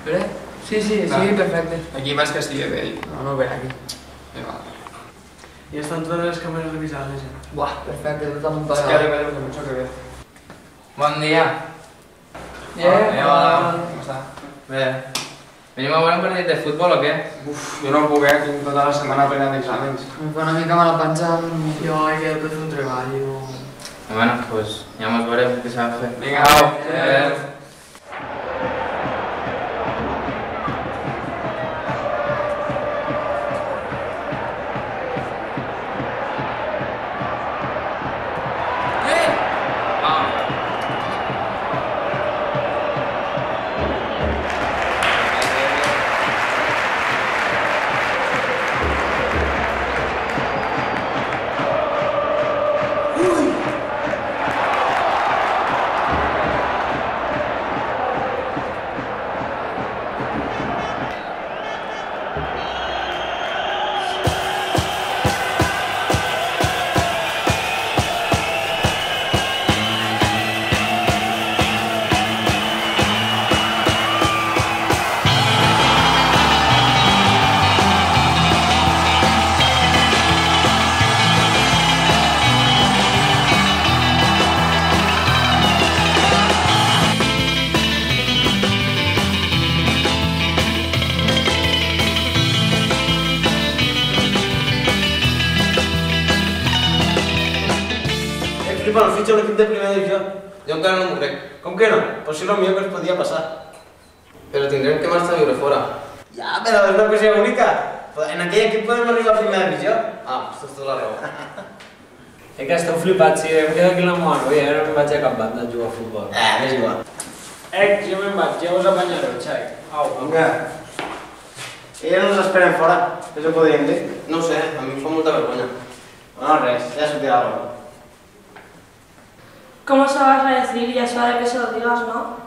¿Verdad? Sí, perfecte. Aquí vas que estigui bé. No, bé, aquí. I estan totes les càmeres revisades ja. Buah, perfecte, tot amuntat. Es que de ver mucho que ver. Bon dia. Hola. Com està? Bé. Venim a veure un partit de futbol o què? Uf, jo no puc, tinc tota la setmana plena d'exàmens. Em fa una mica mala panxa. Jo he quedat per fer un treball i no... Bueno, pues ja mos veurem què s'ha de fer. Vinga, au. Flipa, el fitxa un equip de primera divisió. Jo encara no m'ho crec. Com que no? Pues si lo millor que ens podia passar. Però tindrem que marxar a viure fora. Ja, però és una cosa bonica. En aquell equip podem arribar a primera divisió. Ah, tens tota la raó. És que esteu flipats, si em quedo aquí a la mano i ara no me'n vaig a cap banda a jugar a futbol. És igual. Jo me'n vaig, ja us apanyareu, xai. Au. Vinga. Elles nos esperen fora, què ho podríem dir? No ho sé, a mi em fa molta vergonya. No, res, ja sortirà algo. ¿Cómo se lo vas a decir? Ya es hora de que se lo digas, ¿no?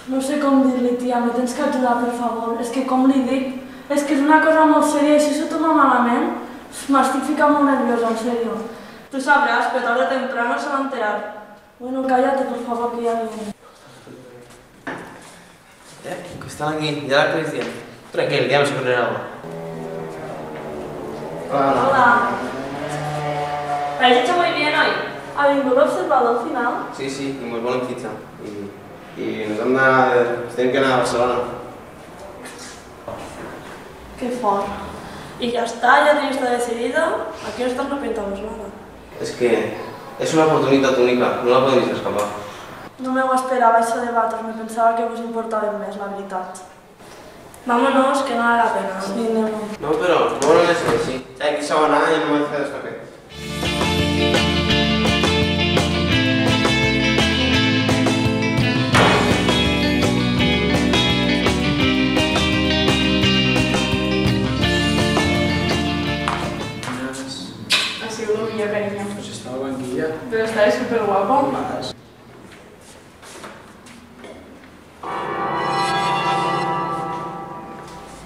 No sé cómo dir-li, tia, me tens que ajudar, per favor. És que com li dic? És que és una cosa molt sèria i si s'ho toma malament, m'estic ficant molt nerviosa, en serio. Tú sabrás, pero tarde o temprano se va a enterar. Bueno, cállate, por favor, que ya viene. Que estan aquí, ja la Cristian. Tranquil, ja me socorrerà algo. Hola. ¿Lo has hecho muy bien hoy? ¿Ha vingut l'observador al final? Sí, i mos volen fitxar. I ens hem d'anar... Tenim que anar a Barcelona. Qué fort. Y ya está, ya tienes todo decidido. Aquí nosotros no pintamos nada. És que és una oportunitat única, no la podem deixar escapar. No me ho esperaba eso de vatos, me pensaba que vos importava més, la veritat. Vámonos, que no vale la pena. Sí, anem. No, però no volen ser així. Aquí s'ha d'anar i no m'he de fer descafè. Ha sigut el millor, carinyo. Pues està a la banquilla. Però estava superguapo. Vas.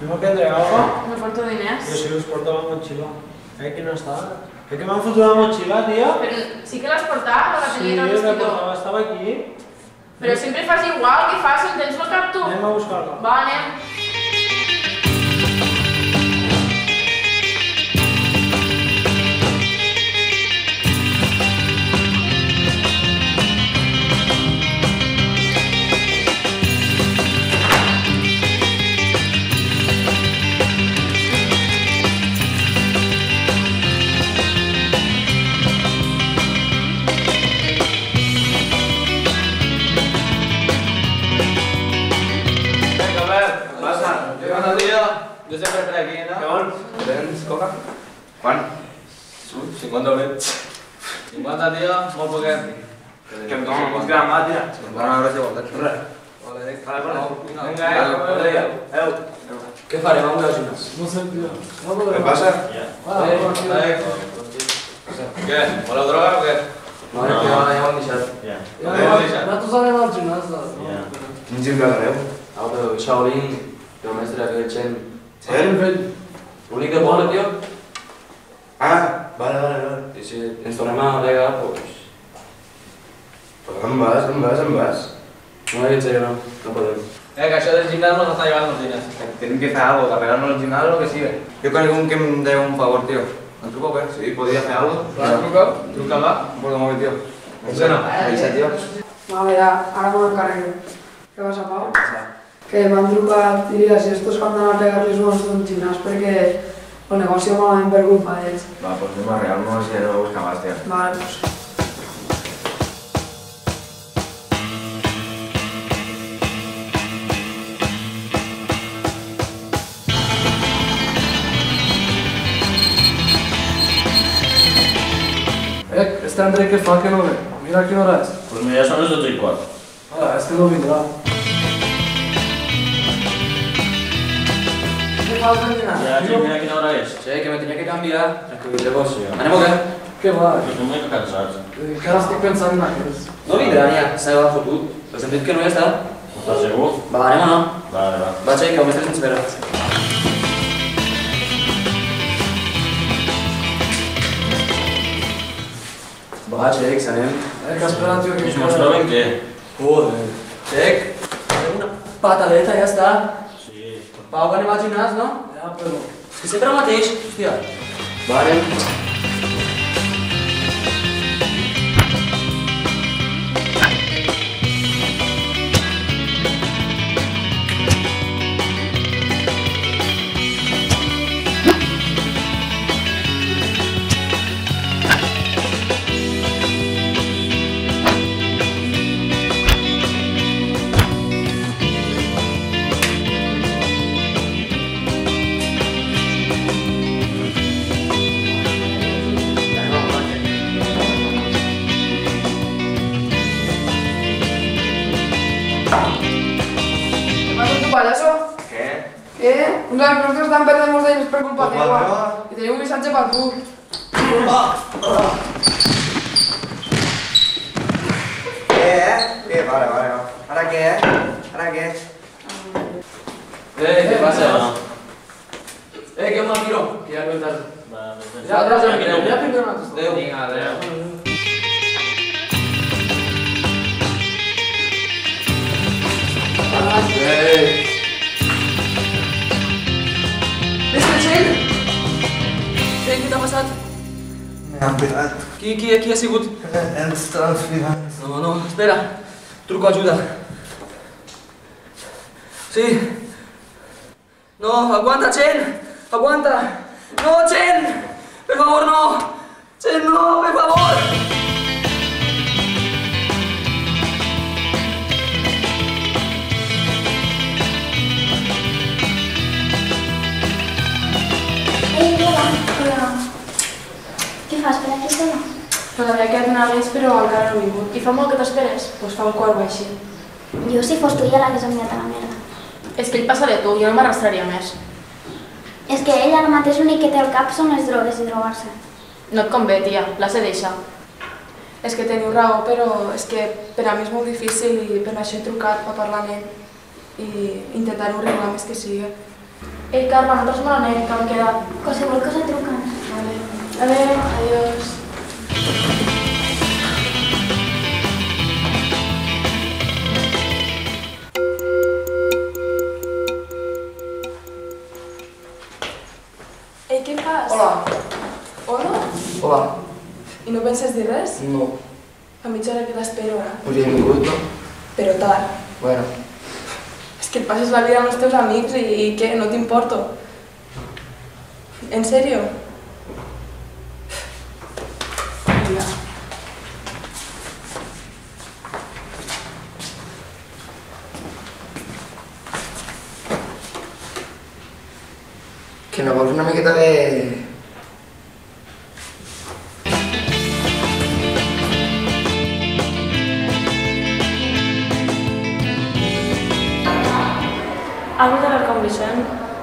¿No prendré algo? No porto diners. Yo sí us porto la mochila. Que no està? Que m'han fotut la mochila, tia? Però sí que l'has portat o la Sí, tenies al la vestidor? portava, estava aquí. Però sempre fas igual, què fas? En tens el cap tu? Anem a buscar-la. Va, anem. Jo sempre per aquí, no? Què vol? Tens coca? Quan? 50 eurets. 50, tio, molt poquet. Que em dona un gran màquina. Bona hora, si vols. Res. Vinga, Què farem amb les unes? No sé, tio. Què passa? Què? Voleu droga o què? No, és que ara ja ho hem deixat. Nosaltres anem al gimnàs. Quin gimnàs aneu? Au, però Shaolin, el mestre aquell Chen. Chen? L'únic que vol, tio. Ah, vale. I si ens tornem a regar, doncs... Però on vas? No, en serio, no. No podem. Que això del gimnàs nos està llevant els diners. Tenim que fer algo, carregar-nos el gimnàs o lo que sigui. Jo conec un que em deu un favor, tio. El truco o què? Sí, podria fer algo. Truca-la. Por el móvil, tio. Bueno. Avisa, tio. A ver, ahora me encargo. ¿Qué pasa, Pau? Que m'han trucat i si estos que han d'anar a pegar-les unos d'un gimnàs perquè el negoci malament per culpa d'ells. Va, pues anem a regar-nos i anem a buscar más, tio. Vale, pues. Este Andrei què fa que no ve? Mira a quina hora és. Pues mira, són les 12:15. Ah, és que no vindrà. Què fas al dinar? Ja, sí, mira quina hora és. Sí, que me tenia que canviar. Llavors, anem o què? Què va? Que som molt cansats. Encara estic pensant en aquests. No vindrà ni a s'ha fotut. El sentit que no hi està. Estàs segur? Va, anem o no? Vale, va. Va, Xai, que el mestre ens espera. Va, Xec, anem. Que espera, tio, que I si no ens troben, què? Joder. Xec, una patadeta, ja està. Sí. Pau, que anem al gimnàs, no? Ja, però... És que sempre el mateix, hòstia. Va, anem. ¿Qué pasa tu payaso? Què? ¿Qué? Uns amics nostres estan perdent molts diners per culpa teva. I tenim un missatge per tu. Què? Vale, vale, va. Ara què, Ara què? Què passa? Que me'l miro, que ja no he tarda. Ja, ja tindrem una cosa. Adéu. Vinga, adéu. Txell? Què t'ha passat? M'han pegat. Qui ha sigut? Els transfigants. No, espera. Truco ajuda. Sí. No, aguanta, Chen. Aguanta. No, Chen. Per favor, no. Chen, no, per favor. Hola. Què fas per aquí sola? Pues havia quedat una vez, però encara no he vingut. I fa molt que t'esperes? Pues fa un quart o així. Jo, si fos tu, ja l'hagués enviat a la merda. És que ell passa de tu, jo no m'arrastraria més. És que ell ara mateix l'únic que té al cap són les drogues i drogar-se. No et convé, tia, l'has de deixar. És que teniu raó, però és que per a mi és molt difícil i per això he trucat per parlar amb ell i intentar-ho arreglar més que sigui. Ei, Carme, nosaltres me l'anem, que hem quedat. Qualsevol cosa truquen. Vale. Adéu, adiós. Ei, què fas? Hola. Hola? Hola. I no penses dir res? No. A mitja hora que t'espero, Pues ja he vingut, no? Però tard. Bueno. És que et passes la vida amb els teus amics i què? No t'importo. En sèrio? Vinga. Que no vols una miqueta de... Ha hagut d'haver com Vicent,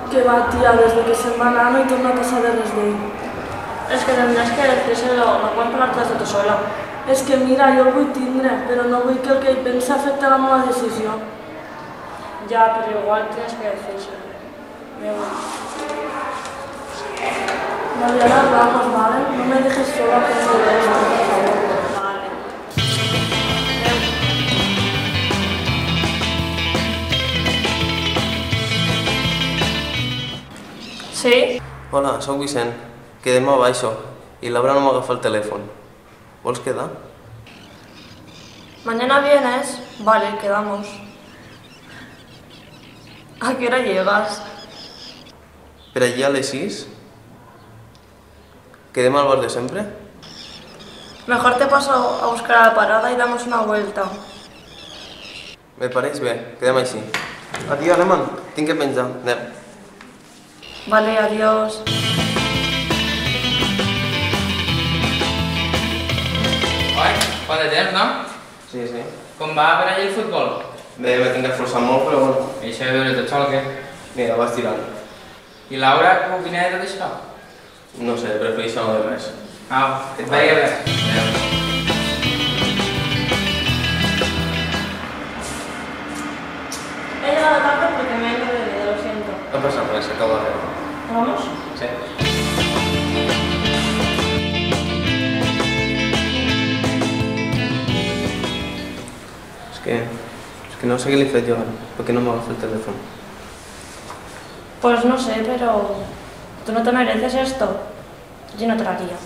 que va, tia, des de que se'n va anar no he tornat a saber res d'ell. És que tendràs que decírselo, no pots parlar-te de tu sola. És que mira, jo el vull tindre, però no vull que el que ell pensa afecte la meva decisió. Ja, però igual tens que decírselo. Mariana, vamos, ¿vale? No me dejes sola pensando de esto, por favor. Vale. Sí? Hola, sóc Vicent, que demà baixo i Laura no m'agafa el telèfon. Vols quedar? ¿Mañana vienes? Vale, quedamos. ¿A qué hora llegas? Per allí a les 6? Quedem al bar de sempre? Mejor te paso a buscar a la parada y damos una vuelta. Me pareix bé, quedem així. Adiós, Alemán, tinc que penjar. Anem. Vale, adiós. Oi, quant de temps, no? Sí, sí. Com va per allà el futbol? Bé, me tinc que esforçar molt, però bueno. I això de veure tot sol, què? Mira, vas tirant. I Laura, què opina de tot això? No sé, prefereixo no dir res. Au, que et vagi bé. Adéu. He llegado tarde porque me he bebido, lo siento. No passa res, acabo de veure. ¿Vamos? Sí. És que no sé què li he fet jo ara, perquè no m'agafa el telèfon. Pues no sé, pero... ¿Tú no te mereces esto? Yo no te lo haría.